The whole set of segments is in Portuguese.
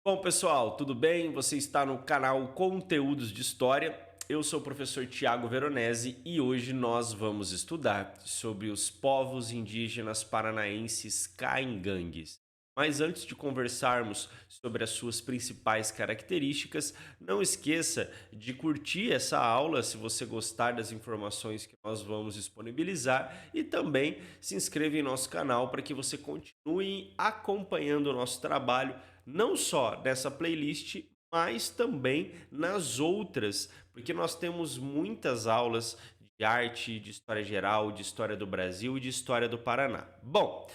Bom, pessoal, tudo bem? Você está no canal Conteúdos de História. Eu sou o professor Tiago Veronese e hoje nós vamos estudar sobre os povos indígenas paranaenses caingangues. Mas antes de conversarmos sobre as suas principais características, não esqueça de curtir essa aula se você gostar das informações que nós vamos disponibilizar e também se inscreva em nosso canal para que você continue acompanhando o nosso trabalho não só nessa playlist, mas também nas outras, porque nós temos muitas aulas de arte, de história geral, de história do Brasil e de história do Paraná. Bom,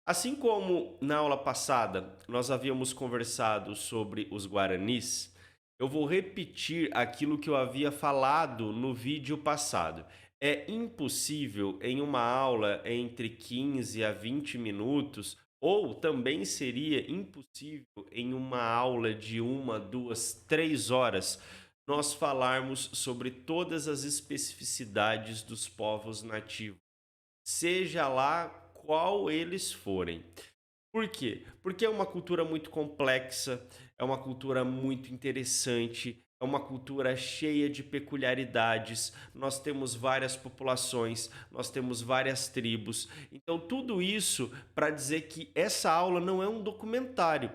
assim como na aula passada nós havíamos conversado sobre os guaranis, eu vou repetir aquilo que eu havia falado no vídeo passado. É impossível em uma aula entre 15 a 20 minutos, ou também seria impossível em uma aula de uma, duas, 3 horas, nós falarmos sobre todas as especificidades dos povos nativos, seja lá qual eles forem. Por quê? Porque é uma cultura muito complexa, é uma cultura muito interessante, é uma cultura cheia de peculiaridades. Nós temos várias populações, nós temos várias tribos. Então, tudo isso para dizer que essa aula não é um documentário,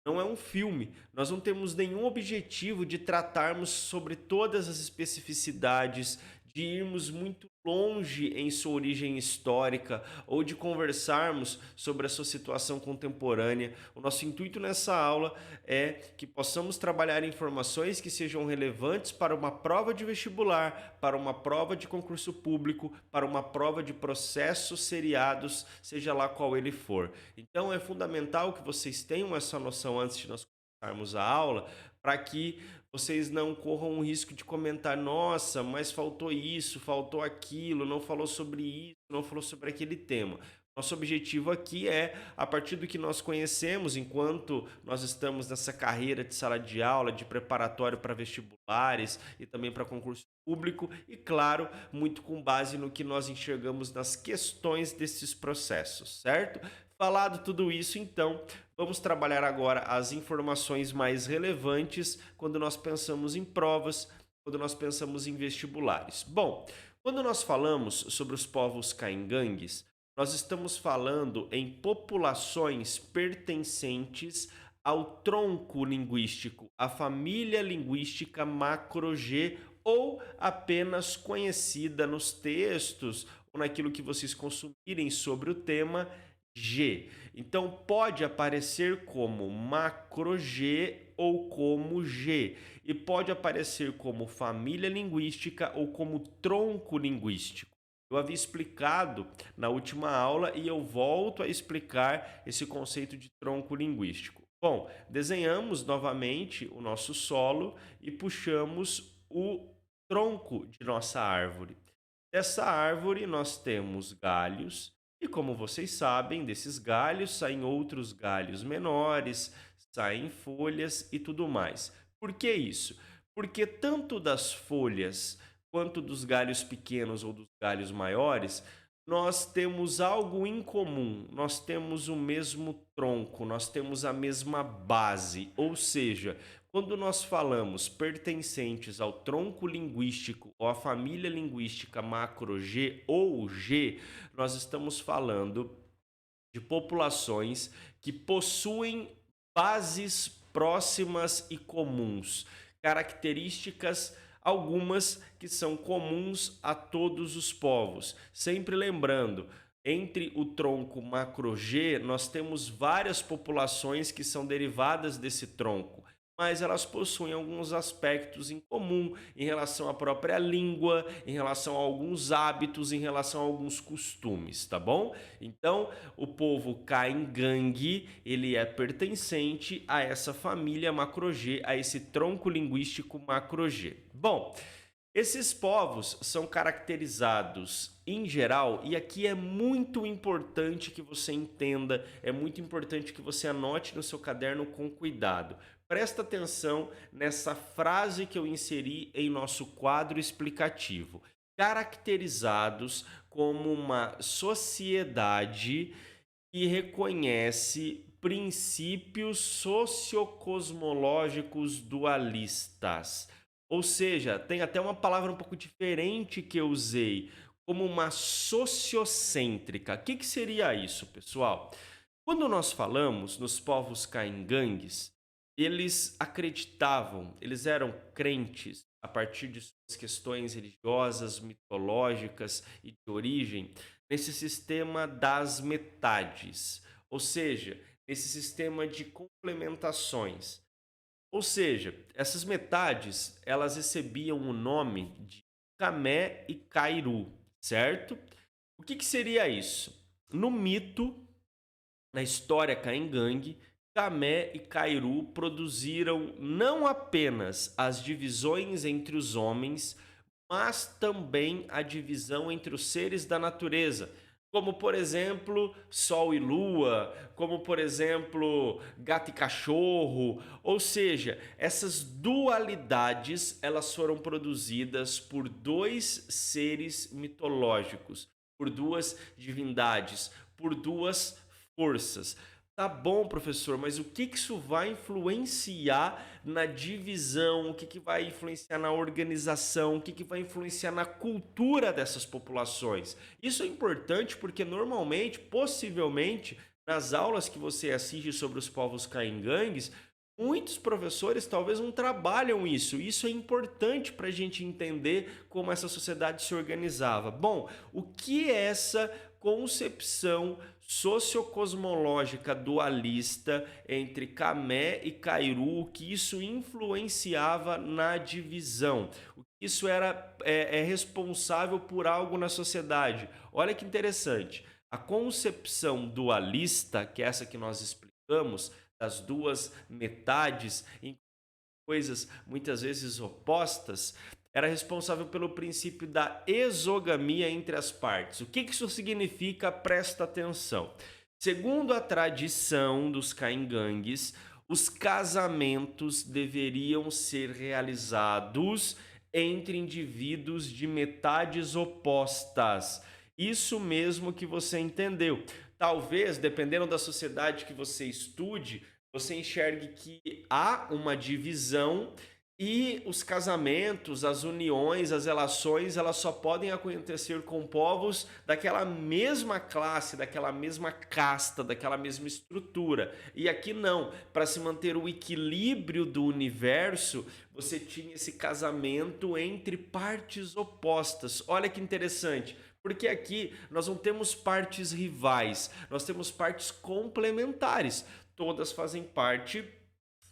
não é um filme. Nós não temos nenhum objetivo de tratarmos sobre todas as especificidades, de irmos muito longe em sua origem histórica ou de conversarmos sobre a sua situação contemporânea. O nosso intuito nessa aula é que possamos trabalhar informações que sejam relevantes para uma prova de vestibular, para uma prova de concurso público, para uma prova de processos seriados, seja lá qual ele for. Então é fundamental que vocês tenham essa noção antes de nós começarmos a aula, para que vocês não corram o risco de comentar: nossa, mas faltou isso, faltou aquilo, não falou sobre isso, não falou sobre aquele tema. Nosso objetivo aqui é, a partir do que nós conhecemos, enquanto nós estamos nessa carreira de sala de aula, de preparatório para vestibulares e também para concurso público, e claro, muito com base no que nós enxergamos nas questões desses processos, certo? Falado tudo isso, então, vamos trabalhar agora as informações mais relevantes quando nós pensamos em provas, quando nós pensamos em vestibulares. Bom, quando nós falamos sobre os povos caingangues, nós estamos falando em populações pertencentes ao tronco linguístico, à família linguística macro-G, ou apenas conhecida nos textos ou naquilo que vocês consumirem sobre o tema G. Então pode aparecer como macro G ou como G, e pode aparecer como família linguística ou como tronco linguístico. Eu havia explicado na última aula e eu volto a explicar esse conceito de tronco linguístico. Bom, desenhamos novamente o nosso solo e puxamos o tronco de nossa árvore. Dessa árvore nós temos galhos, e como vocês sabem, desses galhos saem outros galhos menores, saem folhas e tudo mais. Por que isso? Porque tanto das folhas quanto dos galhos pequenos ou dos galhos maiores, nós temos algo em comum, nós temos o mesmo tronco, nós temos a mesma base, ou seja, quando nós falamos pertencentes ao tronco linguístico ou à família linguística macro-G ou G, nós estamos falando de populações que possuem bases próximas e comuns, características algumas que são comuns a todos os povos. Sempre lembrando, entre o tronco macro-G, nós temos várias populações que são derivadas desse tronco, mas elas possuem alguns aspectos em comum em relação à própria língua, em relação a alguns hábitos, em relação a alguns costumes, tá bom? Então, o povo caingangue, ele é pertencente a essa família macro-G, a esse tronco linguístico macro-G. Bom, esses povos são caracterizados em geral, e aqui é muito importante que você entenda, é muito importante que você anote no seu caderno com cuidado. Presta atenção nessa frase que eu inseri em nosso quadro explicativo. Caracterizados como uma sociedade que reconhece princípios sociocosmológicos dualistas. Ou seja, tem até uma palavra um pouco diferente que eu usei, como uma sociocêntrica. O que seria isso, pessoal? Quando nós falamos nos povos caingangues, eles acreditavam, eles eram crentes a partir de suas questões religiosas, mitológicas e de origem, nesse sistema das metades, ou seja, nesse sistema de complementações. Ou seja, essas metades, elas recebiam o nome de Camé e Cairu, certo? O que seria isso? No mito, na história caingangue, Camé e Cairu produziram não apenas as divisões entre os homens, mas também a divisão entre os seres da natureza, como por exemplo Sol e Lua, como por exemplo gato e cachorro, ou seja, essas dualidades elas foram produzidas por dois seres mitológicos, por duas divindades, por duas forças. Tá bom, professor, mas o que isso vai influenciar na divisão? O que vai influenciar na organização? O que vai influenciar na cultura dessas populações? Isso é importante porque normalmente, possivelmente, nas aulas que você assiste sobre os povos caingangues, muitos professores talvez não trabalham isso. Isso é importante para a gente entender como essa sociedade se organizava. Bom, o que é essa concepção sociocosmológica dualista entre Camé e Cairu, que isso influenciava na divisão, o que isso é responsável por algo na sociedade? Olha que interessante, a concepção dualista, que é essa que nós explicamos, das duas metades em coisas muitas vezes opostas, era responsável pelo princípio da exogamia entre as partes. O que isso significa? Presta atenção. Segundo a tradição dos caingangues, os casamentos deveriam ser realizados entre indivíduos de metades opostas. Isso mesmo que você entendeu. Talvez, dependendo da sociedade que você estude, você enxergue que há uma divisão e os casamentos, as uniões, as relações, elas só podem acontecer com povos daquela mesma classe, daquela mesma casta, daquela mesma estrutura. E aqui não, para se manter o equilíbrio do universo, você tinha esse casamento entre partes opostas. Olha que interessante. Porque aqui nós não temos partes rivais, nós temos partes complementares. Todas fazem parte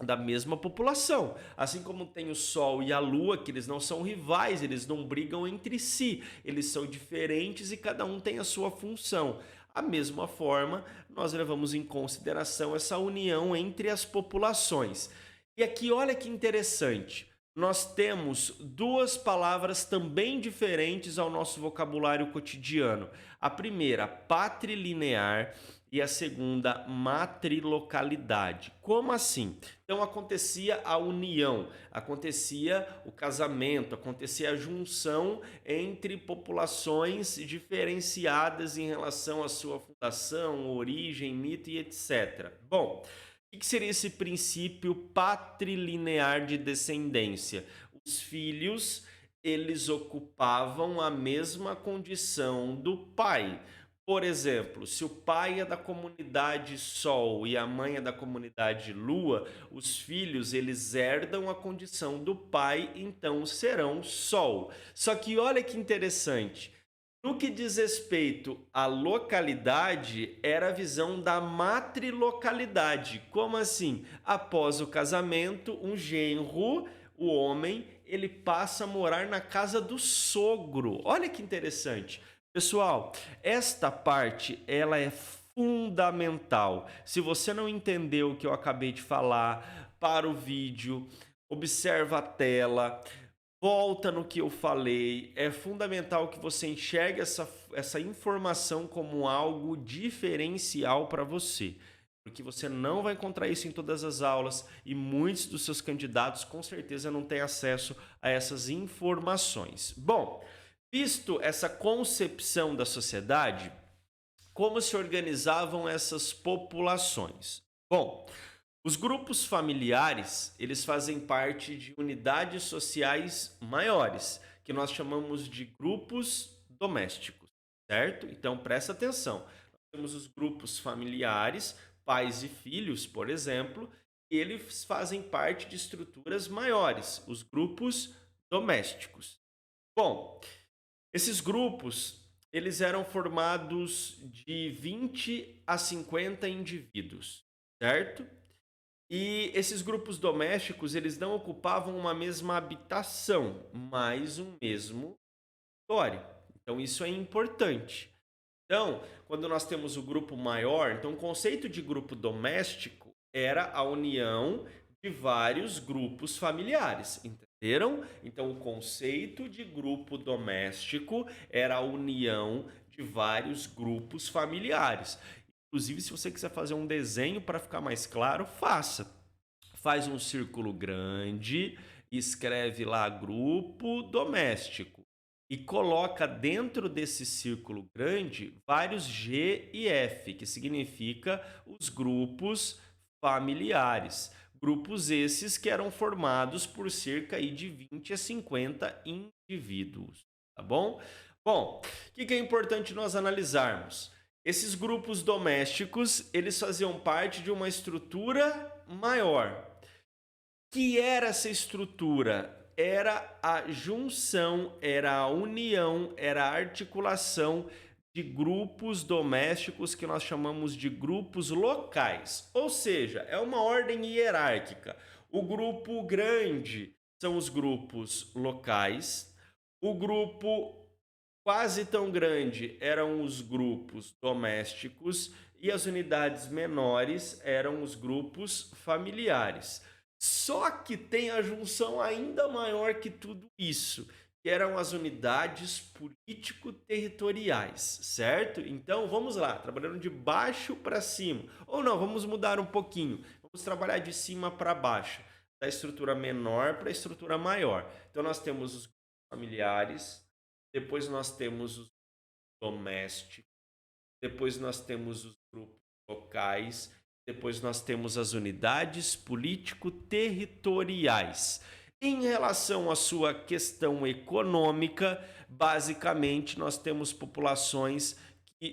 da mesma população, assim como tem o Sol e a Lua, que eles não são rivais, eles não brigam entre si, eles são diferentes e cada um tem a sua função. Da mesma forma, nós levamos em consideração essa união entre as populações. E aqui, olha que interessante, nós temos duas palavras também diferentes ao nosso vocabulário cotidiano. A primeira, patrilinear, e a segunda, matrilocalidade. Como assim? Então acontecia a união, acontecia o casamento, acontecia a junção entre populações diferenciadas em relação à sua fundação, origem, mito e etc. Bom, o que seria esse princípio patrilinear de descendência? Os filhos, eles ocupavam a mesma condição do pai. Por exemplo, se o pai é da comunidade Sol e a mãe é da comunidade Lua, os filhos eles herdam a condição do pai, então serão Sol. Só que olha que interessante, no que diz respeito à localidade, era a visão da matrilocalidade. Como assim? Após o casamento, um genro, o homem, ele passa a morar na casa do sogro. Olha que interessante. Pessoal, esta parte ela é fundamental. Se você não entendeu o que eu acabei de falar, para o vídeo, observa a tela, volta no que eu falei. É fundamental que você enxergue essa informação como algo diferencial para você, porque você não vai encontrar isso em todas as aulas e muitos dos seus candidatos com certeza não têm acesso a essas informações. Bom, visto essa concepção da sociedade, como se organizavam essas populações? Bom, os grupos familiares, eles fazem parte de unidades sociais maiores, que nós chamamos de grupos domésticos, certo? Então presta atenção. Nós temos os grupos familiares, pais e filhos, por exemplo, e eles fazem parte de estruturas maiores, os grupos domésticos. Bom, esses grupos, eles eram formados de 20 a 50 indivíduos, certo? E esses grupos domésticos, eles não ocupavam uma mesma habitação, mas um mesmo território. Então isso é importante. Então, quando nós temos o grupo maior, então o conceito de grupo doméstico era a união de vários grupos familiares, entenderam? Então, o conceito de grupo doméstico era a união de vários grupos familiares. Inclusive, se você quiser fazer um desenho para ficar mais claro, faça. Faz um círculo grande, escreve lá grupo doméstico e coloca dentro desse círculo grande vários G e F, que significa os grupos familiares. Grupos esses que eram formados por cerca aí de 20 a 50 indivíduos, tá bom? Bom, o que é importante nós analisarmos? Esses grupos domésticos, eles faziam parte de uma estrutura maior. Que era essa estrutura? Era a junção, era a união, era a articulação de grupos domésticos que nós chamamos de grupos locais. Ou seja, é uma ordem hierárquica. O grupo grande são os grupos locais, o grupo quase tão grande eram os grupos domésticos e as unidades menores eram os grupos familiares. Só que tem a junção ainda maior que tudo isso, que eram as unidades político-territoriais, certo? Então vamos lá, trabalhando de baixo para cima. Ou não, vamos mudar um pouquinho. Vamos trabalhar de cima para baixo, da estrutura menor para a estrutura maior. Então nós temos os familiares, depois nós temos os domésticos, depois nós temos os grupos locais, depois nós temos as unidades político-territoriais. Em relação à sua questão econômica, basicamente nós temos populações que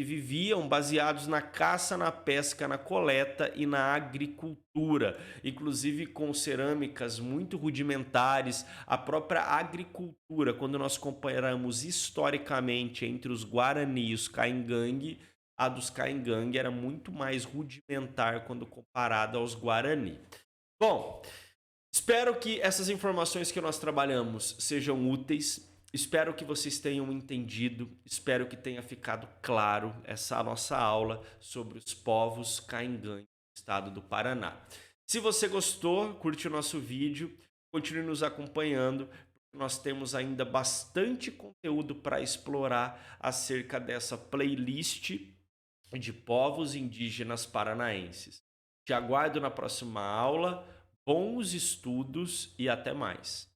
viviam baseados na caça, na pesca, na coleta e na agricultura, inclusive com cerâmicas muito rudimentares. A própria agricultura, quando nós comparamos historicamente entre os Guarani e os Caingangue, a dos Caingangue era muito mais rudimentar quando comparada aos Guarani. Bom, espero que essas informações que nós trabalhamos sejam úteis. Espero que vocês tenham entendido, espero que tenha ficado claro essa nossa aula sobre os povos Caingangue do estado do Paraná. Se você gostou, curte o nosso vídeo, continue nos acompanhando, porque nós temos ainda bastante conteúdo para explorar acerca dessa playlist de povos indígenas paranaenses. Te aguardo na próxima aula, bons estudos e até mais.